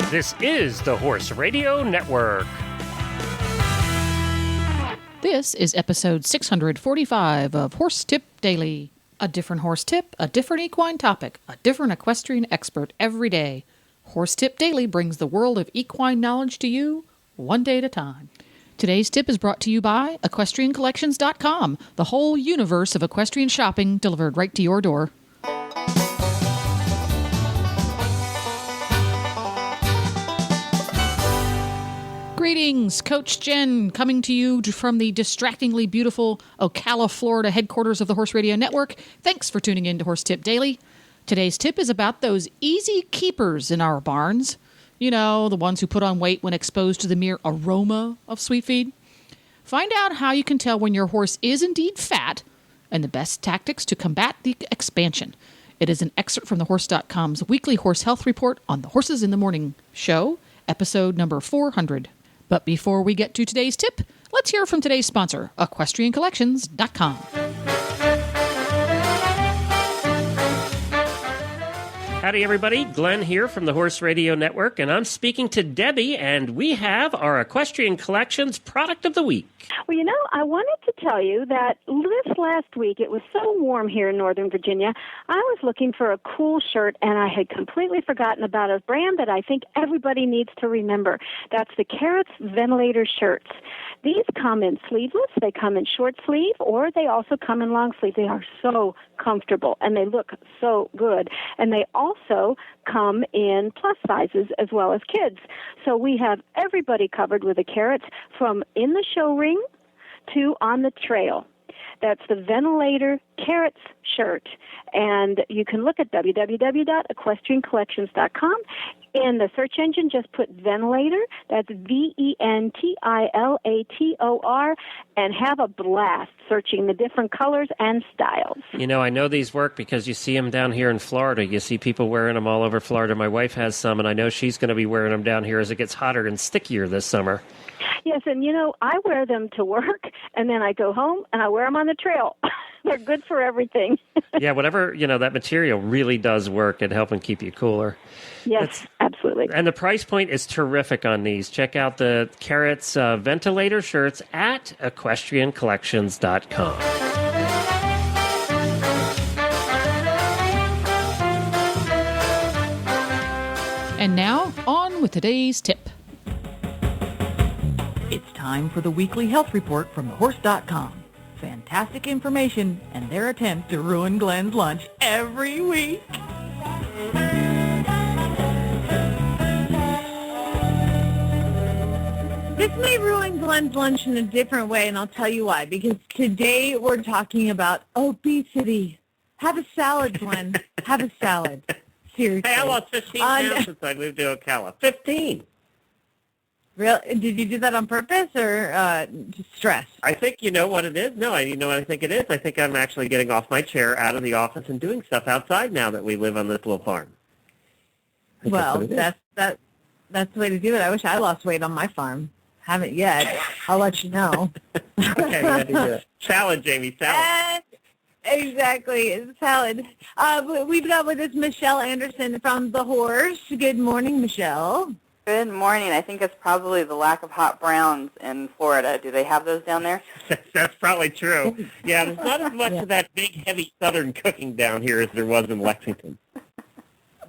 This is the Horse Radio Network. This is episode 645 of Horse Tip Daily. A different horse tip, a different equine topic, a different equestrian expert every day. Horse Tip Daily brings the world of equine knowledge to you, one day at a time. Today's tip is brought to you by EquestrianCollections.com, the whole universe of equestrian shopping delivered right to your door. Greetings, Coach Jen, coming to you from the distractingly beautiful Ocala, Florida headquarters of the Horse Radio Network. Thanks for tuning in to Horse Tip Daily. Today's tip is about those easy keepers in our barns. You know, the ones who put on weight when exposed to the mere aroma of sweet feed. Find out how you can tell when your horse is indeed fat and the best tactics to combat the expansion. It is an excerpt from thehorse.com's weekly horse health report on the Horses in the Morning show, episode number 400. But before we get to today's tip, let's hear from today's sponsor, EquestrianCollections.com. Howdy, everybody. Glenn here from the Horse Radio Network, and I'm speaking to Debbie, and we have our Equestrian Collections Product of the Week. Well, you know, I wanted to tell you that this last week, it was so warm here in Northern Virginia, I was looking for a cool shirt, and I had completely forgotten about a brand that I think everybody needs to remember. That's the Carrots Ventilator shirts. These come in sleeveless, they come in short sleeve, or they also come in long sleeve. They are so comfortable, and they look so good. And they also come in plus sizes as well as kids. So we have everybody covered with the Carrots from in the show ring to on the trail. That's the Ventilator Carrots shirt. And you can look at www.equestriancollections.com. In the search engine, just put Ventilator, that's Ventilator, and have a blast searching the different colors and styles. You know, I know these work because you see them down here in Florida. You see people wearing them all over Florida. My wife has some, and I know she's going to be wearing them down here as it gets hotter and stickier this summer. Yes, and you know, I wear them to work, and then I go home, and I wear them on the trail. They're good for everything. Yeah, whatever, you know, that material really does work at helping keep you cooler. Yes, absolutely. And the price point is terrific on these. Check out the Carrots Ventilator shirts at EquestrianCollections.com. And now, on with today's tip. It's time for the weekly health report from thehorse.com. Fantastic information and their attempt to ruin Glenn's lunch every week. This may ruin Glenn's lunch in a different way, and I'll tell you why. Because today we're talking about obesity. Have a salad, Glenn. Have a salad. Seriously. Hey, I lost 15 pounds since I moved to Ocala. 15. Really? Did you do that on purpose or just stress? I think you know what it is. No, you know what I think it is. I think I'm actually getting off my chair out of the office and doing stuff outside now that we live on this little farm. Well, that's the way to do it. I wish I lost weight on my farm. Haven't yet. I'll let you know. Okay, yeah, do that. Salad, Jamie, salad. Exactly, salad. We've got with us Michelle Anderson from The Horse. Good morning, Michelle. Good morning. I think it's probably the lack of hot browns in Florida. Do they have those down there? That's probably true. Yeah, there's not as much of that big, heavy Southern cooking down here as there was in Lexington.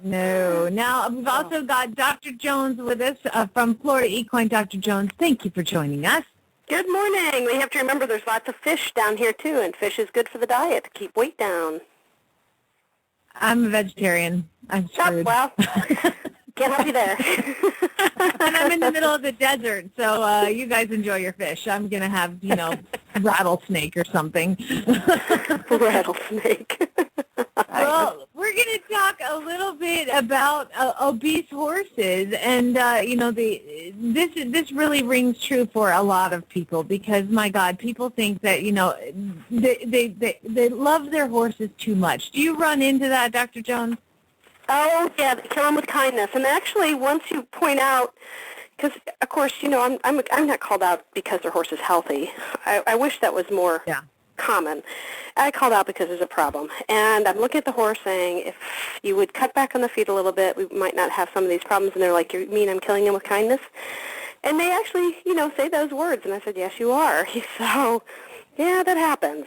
No. Now, we've also got Dr. Jones with us from Florida Equine. Dr. Jones, thank you for joining us. Good morning. We have to remember there's lots of fish down here, too, and fish is good for the diet to keep weight down. I'm a vegetarian. I'm screwed. Well, can't help you there. And I'm in the middle of the desert, so you guys enjoy your fish. I'm going to have, rattlesnake or something. Rattlesnake. Well, we're going to talk a little bit about obese horses, and this really rings true for a lot of people because, my God, people think that they love their horses too much. Do you run into that, Dr. Jones? Oh, yeah, kill them with kindness. And actually, once you point out, because, of course, I'm not called out because their horse is healthy. I wish that was more common. I called out because there's a problem. And I'm looking at the horse saying, if you would cut back on the feed a little bit, we might not have some of these problems. And they're like, you mean I'm killing him with kindness? And they actually, say those words. And I said, yes, you are. So, yeah, that happens.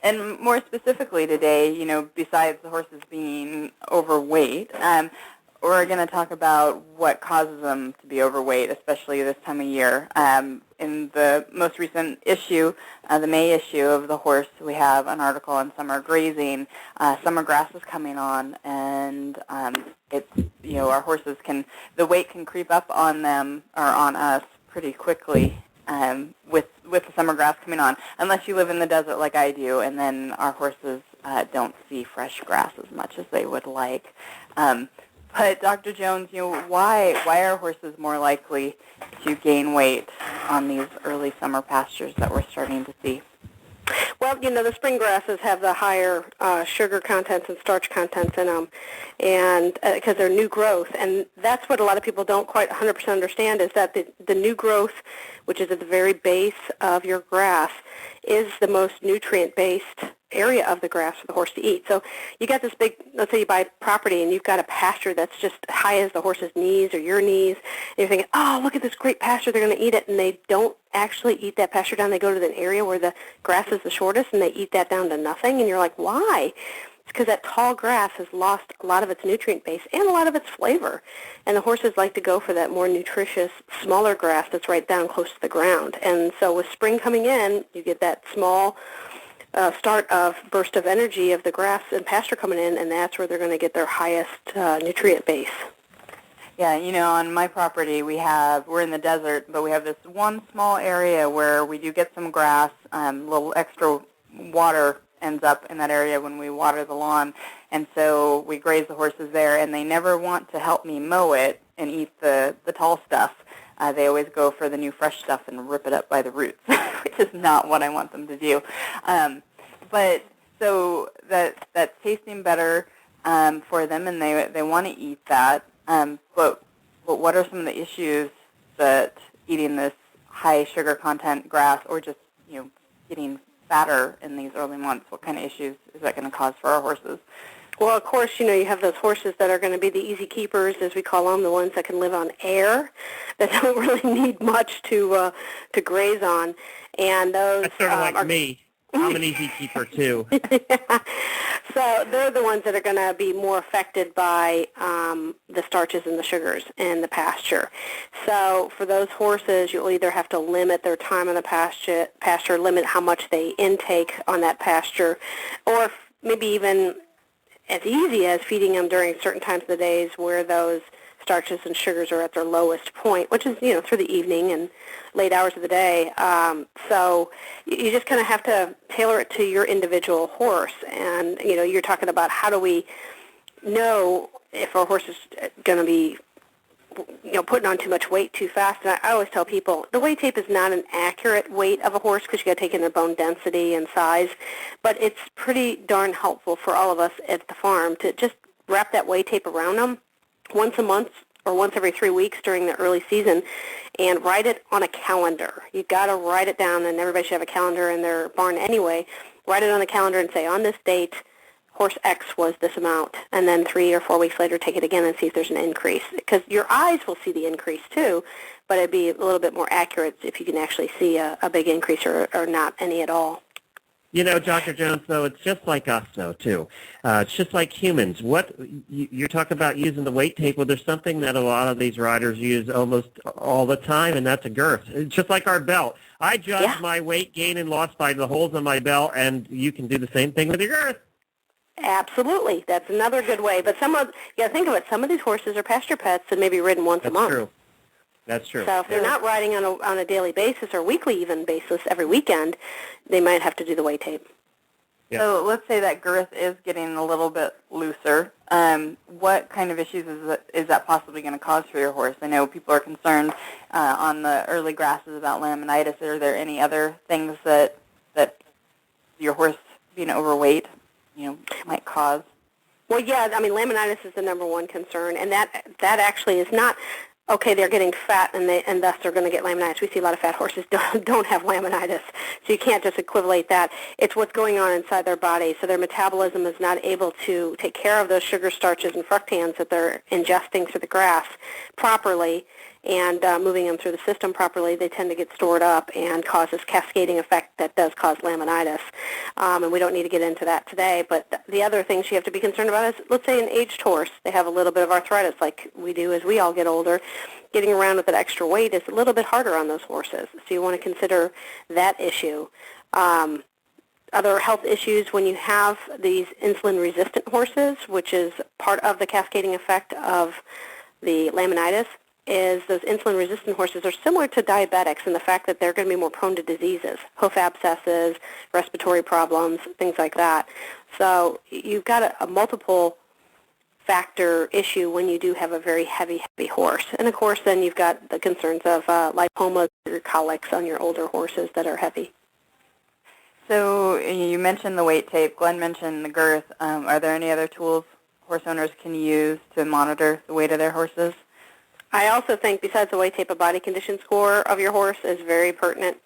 And more specifically today, besides the horses being overweight, we're going to talk about what causes them to be overweight, especially this time of year. In the most recent issue, the May issue of the Horse, we have an article on summer grazing. Summer grass is coming on, and it's our horses the weight can creep up on them or on us pretty quickly. With the summer grass coming on, unless you live in the desert like I do, and then our horses don't see fresh grass as much as they would like. But Dr. Jones, why are horses more likely to gain weight on these early summer pastures that we're starting to see? Well, the spring grasses have the higher sugar contents and starch contents in them, and because they're new growth, and that's what a lot of people don't quite 100% understand is that the new growth, which is at the very base of your grass, is the most nutrient-based area of the grass for the horse to eat. So you got this big, let's say you buy property and you've got a pasture that's just high as the horse's knees or your knees, and you're thinking, oh, look at this great pasture, they're going to eat it, and they don't actually eat that pasture down. They go to the area where the grass is the shortest, and they eat that down to nothing, and you're like, why? It's because that tall grass has lost a lot of its nutrient base and a lot of its flavor, and the horses like to go for that more nutritious, smaller grass that's right down close to the ground. And so with spring coming in, you get that small start of burst of energy of the grass and pasture coming in, and that's where they're going to get their highest nutrient base. Yeah, on my property we're in the desert, but we have this one small area where we do get some grass, a little extra water ends up in that area when we water the lawn, and so we graze the horses there, and they never want to help me mow it and eat the tall stuff. They always go for the new fresh stuff and rip it up by the roots, which is not what I want them to do. But so that's tasting better for them, and they want to eat that. But what are some of the issues that eating this high sugar content grass, or just getting fatter in these early months? What kind of issues is that going to cause for our horses? Well, of course, you have those horses that are going to be the easy keepers, as we call them, the ones that can live on air, that don't really need much to graze on, and those that's sort of like me. I'm an easy keeper too. Yeah. So they're the ones that are going to be more affected by the starches and the sugars in the pasture. So for those horses, you'll either have to limit their time on the pasture, limit how much they intake on that pasture, or maybe even as easy as feeding them during certain times of the days where those starches and sugars are at their lowest point, which is, through the evening and late hours of the day. So you just kind of have to tailor it to your individual horse. And, you're talking about how do we know if our horse is going to be, putting on too much weight too fast. And I always tell people the weight tape is not an accurate weight of a horse because you got to take in their bone density and size, but it's pretty darn helpful for all of us at the farm to just wrap that weight tape around them once a month or once every 3 weeks during the early season and write it on a calendar. You've got to write it down, and everybody should have a calendar in their barn anyway. Write it on the calendar and say, on this date, horse X was this amount, and then 3 or 4 weeks later take it again and see if there's an increase. Because your eyes will see the increase too, but it'd be a little bit more accurate if you can actually see a big increase or not any at all. Dr. Jones, though, it's just like us, though, too. It's just like humans. You're talking about using the weight tape. Well, there's something that a lot of these riders use almost all the time, and that's a girth. It's just like our belt. I judge my weight gain and loss by the holes in my belt, and you can do the same thing with your girth. Absolutely. That's another good way. But you got to think of it. Some of these horses are pasture pets and maybe ridden once a month. That's true. That's true. So if they're not riding on a daily basis or weekly even basis every weekend, they might have to do the weight tape. Yeah. So let's say that girth is getting a little bit looser. What kind of issues is that possibly going to cause for your horse? I know people are concerned on the early grasses about laminitis. Are there any other things that your horse being overweight might cause? Well, yeah, laminitis is the number one concern, and that actually is not okay, they're getting fat and thus they're going to get laminitis. We see a lot of fat horses don't have laminitis, so you can't just equivalate that. It's what's going on inside their body. So their metabolism is not able to take care of those sugar, starches, and fructans that they're ingesting through the grass properly and moving them through the system properly. They tend to get stored up and cause this cascading effect that does cause laminitis. And we don't need to get into that today. But the other things you have to be concerned about is, let's say an aged horse, they have a little bit of arthritis like we do as we all get older. Getting around with that extra weight is a little bit harder on those horses. So you want to consider that issue. Other health issues when you have these insulin-resistant horses, which is part of the cascading effect of the laminitis, is those insulin-resistant horses are similar to diabetics in the fact that they're going to be more prone to diseases, hoof abscesses, respiratory problems, things like that. So you've got a multiple factor issue when you do have a very heavy horse. And of course then you've got the concerns of lipomas or colics on your older horses that are heavy. So you mentioned the weight tape. Glenn mentioned the girth. Are there any other tools horse owners can use to monitor the weight of their horses? I also think, besides the weight tape, a body condition score of your horse is very pertinent.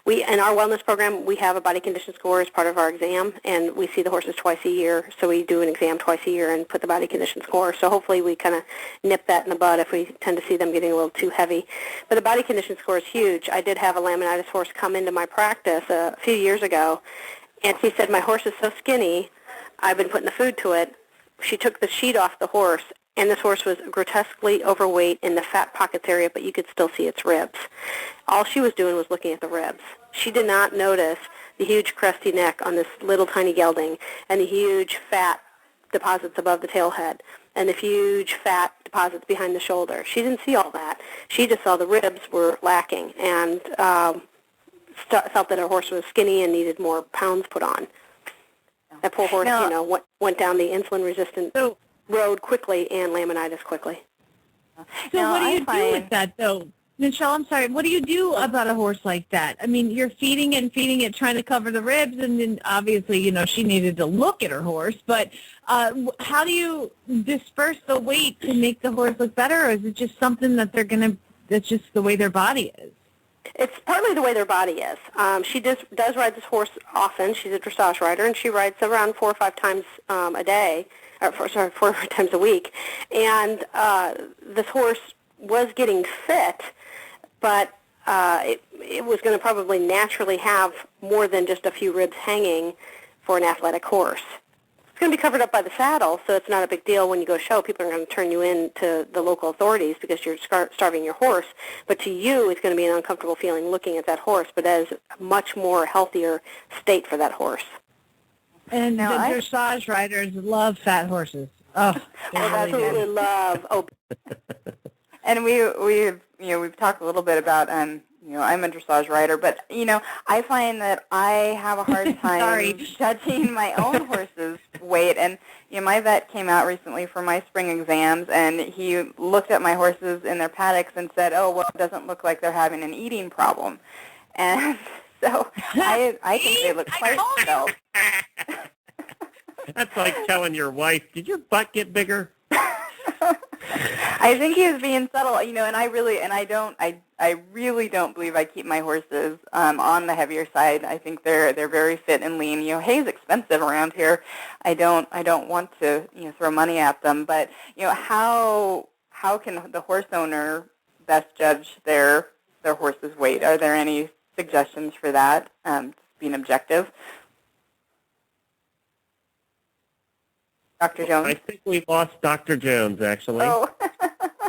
We, in our wellness program, we have a body condition score as part of our exam, and we see the horses twice a year. So we do an exam twice a year and put the body condition score. So hopefully we kind of nip that in the bud if we tend to see them getting a little too heavy. But the body condition score is huge. I did have a laminitis horse come into my practice a few years ago, and she said, my horse is so skinny, I've been putting the food to it. She took the sheet off the horse, and this horse was grotesquely overweight in the fat pockets area, but you could still see its ribs. All she was doing was looking at the ribs. She did not notice the huge crusty neck on this little tiny gelding and the huge fat deposits above the tail head and the huge fat deposits behind the shoulder. She didn't see all that. She just saw the ribs were lacking and felt that her horse was skinny and needed more pounds put on. That poor horse, went down the insulin-resistant road quickly and laminitis quickly. So what do you do with that, though? Michelle, I'm sorry. What do you do about a horse like that? I mean, you're feeding it, trying to cover the ribs, and then obviously, she needed to look at her horse. But how do you disperse the weight to make the horse look better, or is it just something that that's just the way their body is? It's partly the way their body is. She does ride this horse often. She's a dressage rider, and she rides around 4 or 5 times a day. 4 or 5 times a week. And this horse was getting fit, but it was going to probably naturally have more than just a few ribs hanging for an athletic horse. It's going to be covered up by the saddle, so it's not a big deal when you go show. People are going to turn you in to the local authorities because you're starving your horse. But to you, it's going to be an uncomfortable feeling looking at that horse, but that is a much more healthier state for that horse. And the dressage riders love fat horses. Oh, they absolutely love. Oh, and we've talked a little bit about I'm a dressage rider, but I find that I have a hard time judging my own horse's weight. And my vet came out recently for my spring exams, and he looked at my horses in their paddocks and said, "Oh, well, it doesn't look like they're having an eating problem." And so I think they look quite well. That's like telling your wife, "Did your butt get bigger?" I think he was being subtle, and I really don't believe I keep my horses on the heavier side. I think they're very fit and lean. Hay's expensive around here. I don't want to throw money at them, but how can the horse owner best judge their horse's weight? Are there any suggestions for that? Being objective. Dr. Jones? I think we lost Dr. Jones, actually. Oh.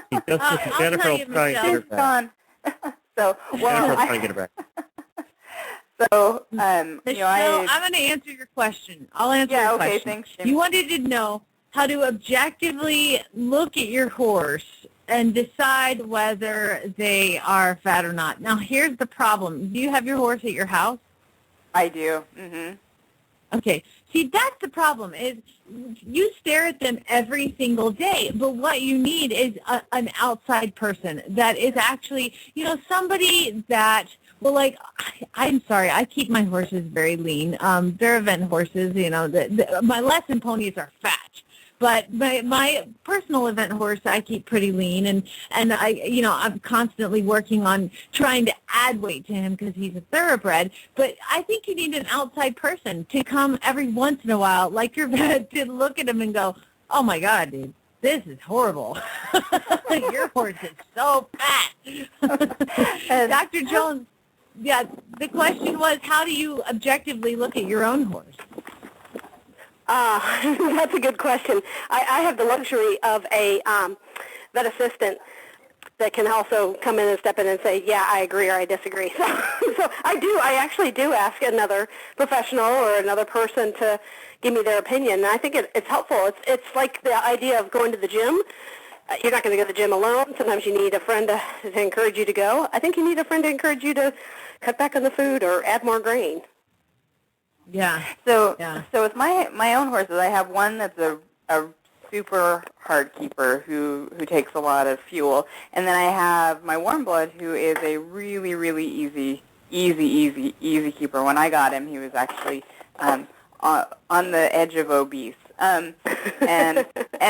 He just Jennifer will try and get her back. So, Jennifer will try and get her back. So, I'm going to answer your question. I'll answer your question. Okay, thanks, Jim. You wanted to know how to objectively look at your horse and decide whether they are fat or not. Now, here's the problem. Do you have your horse at your house? I do. Mm-hmm. Okay. See, that's the problem, is you stare at them every single day, but what you need is an outside person that is actually, somebody that, I'm sorry, I keep my horses very lean. They're event horses, my lesson ponies are fat. But my personal event horse, I keep pretty lean, and I'm constantly working on trying to add weight to him because he's a thoroughbred. But I think you need an outside person to come every once in a while, like your vet, to look at him and go, "Oh my God, dude, this is horrible. Your horse is so fat." Dr. Jones, yeah, the question was, how do you objectively look at your own horse? That's a good question. I have the luxury of a vet assistant that can also come in and step in and say, yeah, I agree or I disagree. So I actually do ask another professional or another person to give me their opinion. And I think it's helpful. It's like the idea of going to the gym. You're not going to go to the gym alone. Sometimes you need a friend to encourage you to go. I think you need a friend to encourage you to cut back on the food or add more grain. Yeah. So with my own horses, I have one that's a super hard keeper who takes a lot of fuel, and then I have my warm blood who is a really, really easy keeper. When I got him, he was actually on the edge of obese. And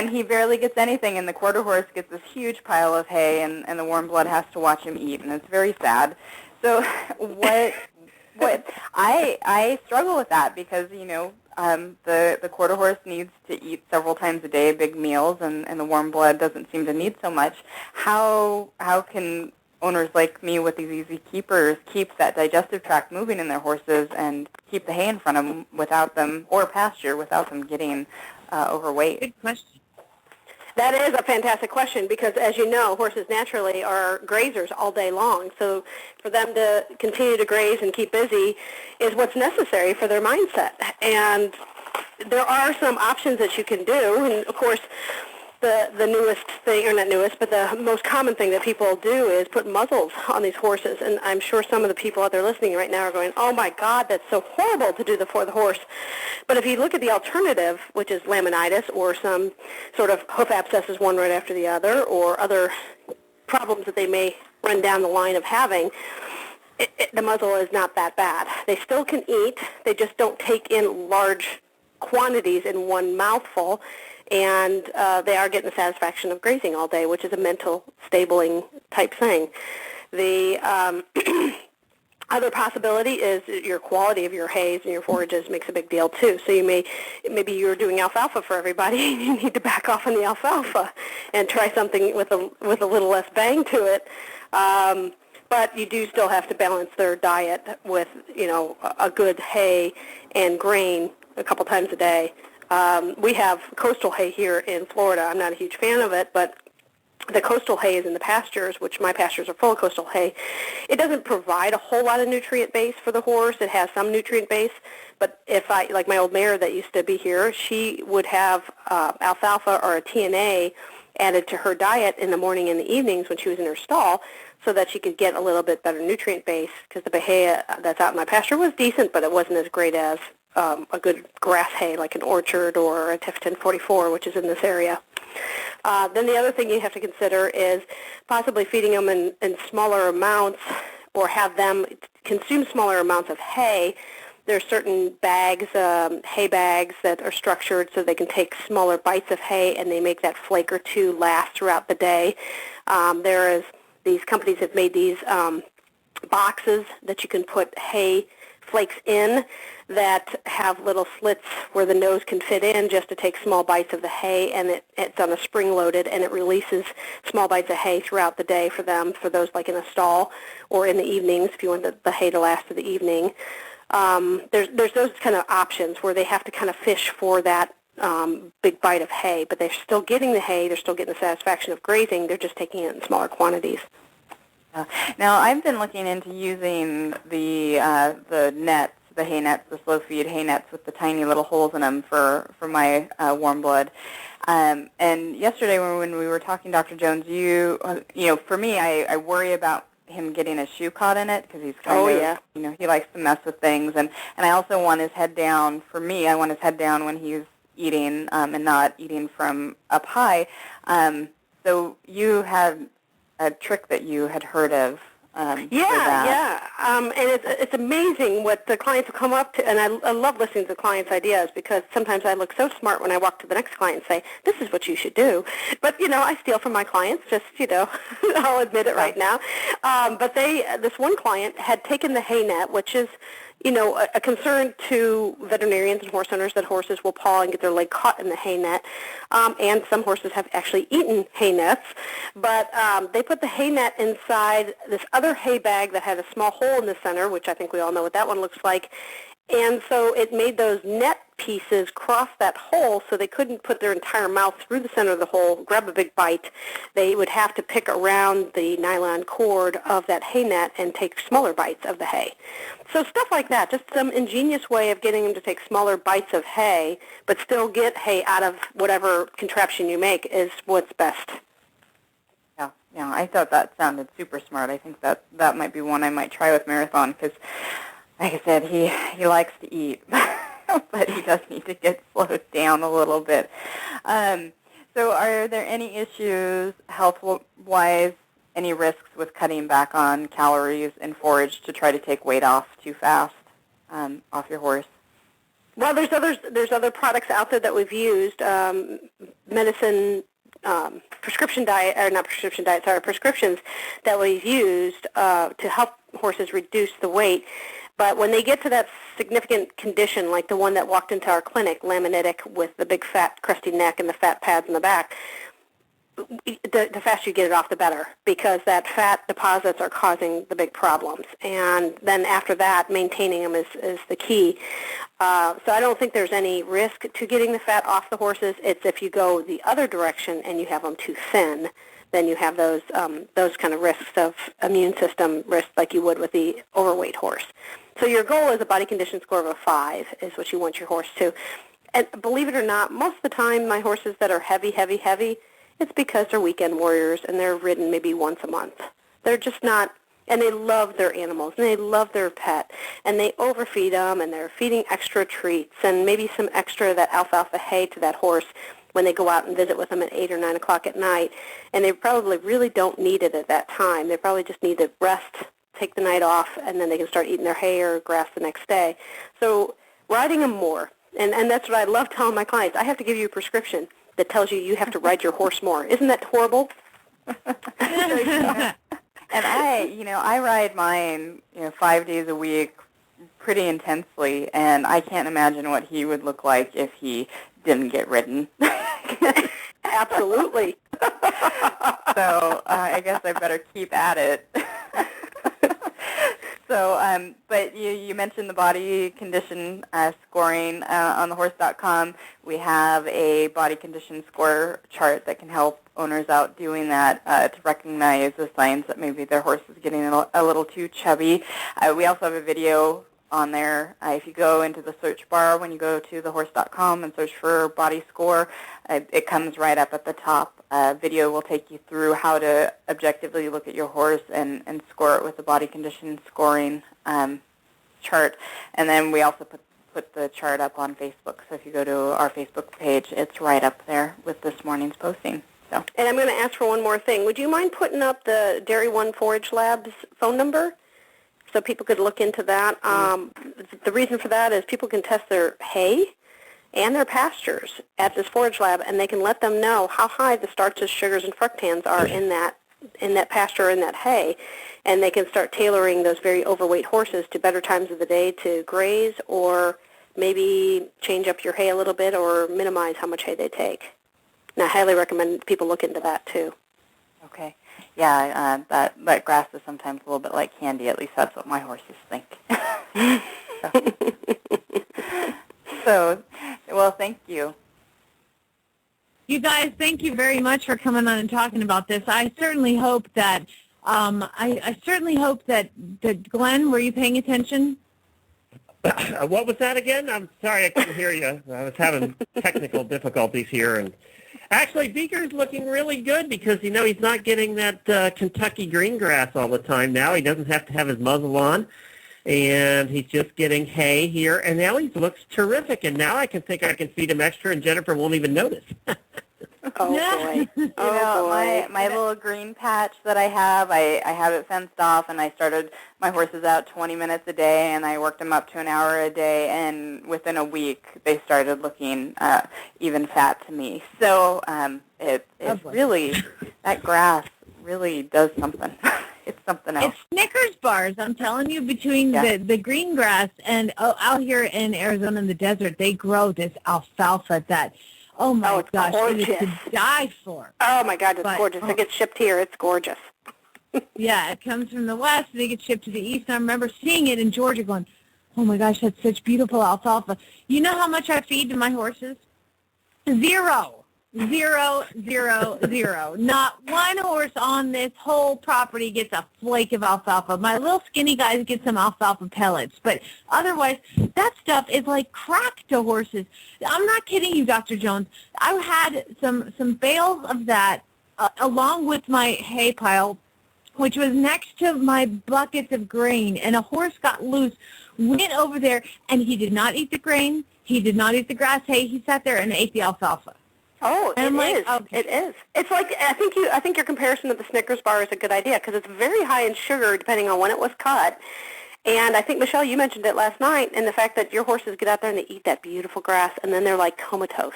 he barely gets anything, and the quarter horse gets this huge pile of hay, and the warm blood has to watch him eat, and it's very sad. So what I struggle with that because the quarter horse needs to eat several times a day, big meals, and the warm blood doesn't seem to need so much. How can owners like me with these easy keepers keep that digestive tract moving in their horses and keep the hay in front of them without them, or pasture, without them getting overweight? Good question. That is a fantastic question because, as you know, horses naturally are grazers all day long. So for them to continue to graze and keep busy is what's necessary for their mindset. And there are some options that you can do. And, of course, the newest thing, or not newest, but the most common thing that people do is put muzzles on these horses. And I'm sure some of the people out there listening right now are going, oh, my God, that's so horrible to do for the horse. But if you look at the alternative, which is laminitis or some sort of hoof abscesses one right after the other, or other problems that they may run down the line of having, the muzzle is not that bad. They still can eat. They just don't take in large quantities in one mouthful, and they are getting the satisfaction of grazing all day, which is a mental stabling type thing. The other possibility is your quality of your hays and your forages makes a big deal too. So maybe you're doing alfalfa for everybody, and you need to back off on the alfalfa and try something with a little less bang to it. But you do still have to balance their diet with a good hay and grain a couple times a day. We have coastal hay here in Florida. I'm not a huge fan of it, but the coastal hay is in the pastures, which my pastures are full of coastal hay. It doesn't provide a whole lot of nutrient base for the horse. It has some nutrient base, but like my old mare that used to be here, she would have alfalfa or a TNA added to her diet in the morning and the evenings when she was in her stall so that she could get a little bit better nutrient base, because the hay that's out in my pasture was decent, but it wasn't as great as a good grass hay like an Orchard or a Tifton 44, which is in this area. Then the other thing you have to consider is possibly feeding them in smaller amounts, or have them consume smaller amounts of hay. There's certain bags, hay bags, that are structured so they can take smaller bites of hay, and they make that flake or two last throughout the day. These companies have made these boxes that you can put hay flakes in that have little slits where the nose can fit in just to take small bites of the hay, and it's on a spring loaded, and it releases small bites of hay throughout the day for them, for those like in a stall or in the evenings if you want the hay to last to the evening. There's those kind of options where they have to kind of fish for that big bite of hay, but they're still getting the hay, they're still getting the satisfaction of grazing, they're just taking it in smaller quantities. Now, I've been looking into using the nets, the hay nets, the slow feed hay nets with the tiny little holes in them for my warm blood. And yesterday when we were talking, Dr. Jones, for me, I worry about him getting a shoe caught in it because he's he likes to mess with things, and I also want his head down. For me, I want his head down when he's eating and not eating from up high. So you had a trick that you had heard of And it's amazing what the clients will come up to, and I love listening to the clients' ideas because sometimes I look so smart when I walk to the next client and say, this is what you should do. But, I steal from my clients, just, I'll admit it right now. But this one client had taken the hay net, which is, a concern to veterinarians and horse owners that horses will paw and get their leg caught in the hay net. And some horses have actually eaten hay nets. But they put the hay net inside this other hay bag that had a small hole in the center, which I think we all know what that one looks like. And so it made those net pieces cross that hole so they couldn't put their entire mouth through the center of the hole, grab a big bite. They would have to pick around the nylon cord of that hay net and take smaller bites of the hay. So stuff like that, just some ingenious way of getting them to take smaller bites of hay but still get hay out of whatever contraption you make is what's best. Yeah, I thought that sounded super smart. I think that might be one I might try with Marathon because, like I said, he likes to eat, but he does need to get slowed down a little bit. So are there any issues health-wise, any risks with cutting back on calories and forage to try to take weight off too fast off your horse? Well, there's other products out there that we've used, prescriptions that we've used to help horses reduce the weight. But when they get to that significant condition, like the one that walked into our clinic, laminitic with the big fat crusty neck and the fat pads in the back, the faster you get it off, the better, because that fat deposits are causing the big problems. And then after that, maintaining them is the key. So I don't think there's any risk to getting the fat off the horses. It's if you go the other direction and you have them too thin, then you have those kind of risks of immune system risks like you would with the overweight horse. So your goal is a body condition score of a 5 is what you want your horse to. And believe it or not, most of the time my horses that are heavy, it's because they're weekend warriors and they're ridden maybe once a month. They're just not, and they love their animals and they love their pet and they overfeed them and they're feeding extra treats and maybe some extra of that alfalfa hay to that horse when they go out and visit with them at 8 or 9 o'clock at night. And they probably really don't need it at that time. They probably just need to rest, take the night off, and then they can start eating their hay or grass the next day. So riding them more, and that's what I love telling my clients. I have to give you a prescription that tells you have to ride your horse more. Isn't that horrible? And I ride mine, 5 days a week pretty intensely, and I can't imagine what he would look like if he didn't get ridden. Absolutely. So I guess I better keep at it. So, but you mentioned the body condition scoring on thehorse.com. We have a body condition score chart that can help owners out doing that to recognize the signs that maybe their horse is getting a little too chubby. We also have a video on there. If you go into the search bar when you go to thehorse.com and search for body score, it comes right up at the top. Video will take you through how to objectively look at your horse and score it with the body condition scoring chart. And then we also put the chart up on Facebook. So if you go to our Facebook page, it's right up there with this morning's posting. So. And I'm going to ask for one more thing. Would you mind putting up the Dairy One Forage Lab's phone number so people could look into that? The reason for that is people can test their hay and their pastures at this forage lab, and they can let them know how high the starches, sugars, and fructans are in that pasture, in that hay, and they can start tailoring those very overweight horses to better times of the day to graze, or maybe change up your hay a little bit or minimize how much hay they take. And I highly recommend people look into that too. Okay. Yeah, that grass is sometimes a little bit like candy. At least that's what my horses think. So, well, thank you. You guys, thank you very much for coming on and talking about this. I certainly hope that that Glenn, were you paying attention? What was that again? I'm sorry, I couldn't hear you. I was having technical difficulties here, and actually, Beaker's looking really good because he's not getting that Kentucky green grass all the time now. He doesn't have to have his muzzle on. And he's just getting hay here, and now he looks terrific. And now I can feed him extra, and Jennifer won't even notice. Oh boy. My little green patch that I have it fenced off, and I started my horses out 20 minutes a day, and I worked them up to an hour a day, and within a week they started looking even fat to me. So it really, that grass really does something. It's something else. It's Snickers bars, I'm telling you, between the green grass and out here in Arizona in the desert, they grow this alfalfa that, oh my gosh, gorgeous. it is to die for. Oh my God, it's gorgeous. It gets shipped here. It's gorgeous. Yeah, it comes from the west, and it gets shipped to the east. And I remember seeing it in Georgia going, oh my gosh, that's such beautiful alfalfa. You know how much I feed to my horses? Zero. Zero, zero, zero. Not one horse on this whole property gets a flake of alfalfa. My little skinny guys get some alfalfa pellets, but otherwise, that stuff is like crack to horses. I'm not kidding you, Dr. Jones. I had some bales of that along with my hay pile, which was next to my buckets of grain, and a horse got loose, went over there, and he did not eat the grain. He did not eat the grass hay. He sat there and ate the alfalfa. Oh, it is. Okay. It is. It's like I think your comparison of the Snickers bar is a good idea because it's very high in sugar depending on when it was cut. And I think, Michelle, you mentioned it last night, and the fact that your horses get out there and they eat that beautiful grass, and then they're like comatose.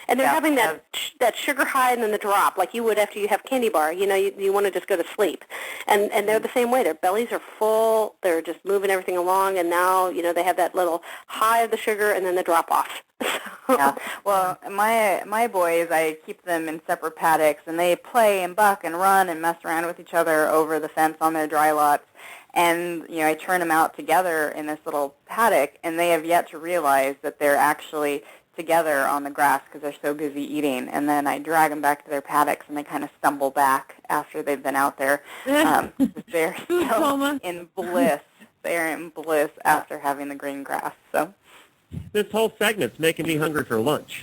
And they're having that sugar high and then the drop, like you would after you have candy bar. You know, you want to just go to sleep. And they're the same way. Their bellies are full. They're just moving everything along, and now, you know, they have that little high of the sugar and then the drop off. Yeah. Well, my boys, I keep them in separate paddocks, and they play and buck and run and mess around with each other over the fence on their dry lots. And, you know, I turn them out together in this little paddock, and they have yet to realize that they're actually together on the grass because they're so busy eating. And then I drag them back to their paddocks, and they kind of stumble back after they've been out there. They're still in bliss. They're in bliss after having the green grass. So this whole segment's making me hungry for lunch.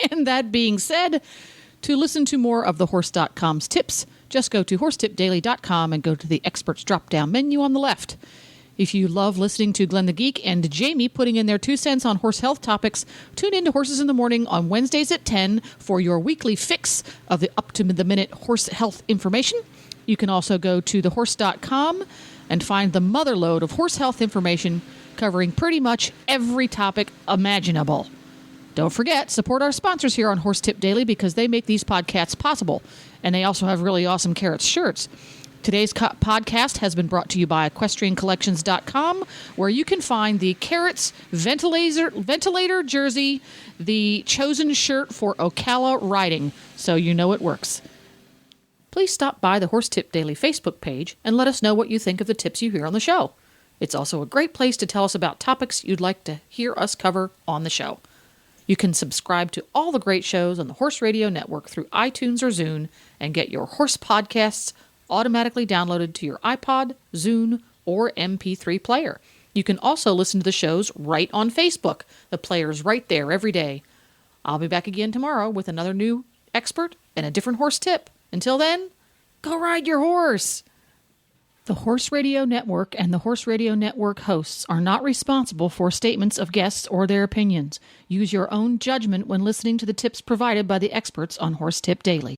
And that being said, to listen to more of the Horse.com's tips, just go to horsetipdaily.com and go to the experts drop-down menu on the left. If you love listening to Glenn the Geek and Jamie putting in their 2 cents on horse health topics, tune in to Horses in the Morning on Wednesdays at 10 for your weekly fix of the up-to-the-minute horse health information. You can also go to thehorse.com and find the motherlode of horse health information covering pretty much every topic imaginable. Don't forget, support our sponsors here on Horse Tip Daily because they make these podcasts possible. And they also have really awesome Carrots shirts. Today's podcast has been brought to you by EquestrianCollections.com, where you can find the Carrots ventilator jersey, the chosen shirt for Ocala riding, so you know it works. Please stop by the Horse Tip Daily Facebook page and let us know what you think of the tips you hear on the show. It's also a great place to tell us about topics you'd like to hear us cover on the show. You can subscribe to all the great shows on the Horse Radio Network through iTunes or Zune and get your horse podcasts automatically downloaded to your iPod, Zune, or MP3 player. You can also listen to the shows right on Facebook. The player's right there every day. I'll be back again tomorrow with another new expert and a different horse tip. Until then, go ride your horse! The Horse Radio Network and the Horse Radio Network hosts are not responsible for statements of guests or their opinions. Use your own judgment when listening to the tips provided by the experts on Horse Tip Daily.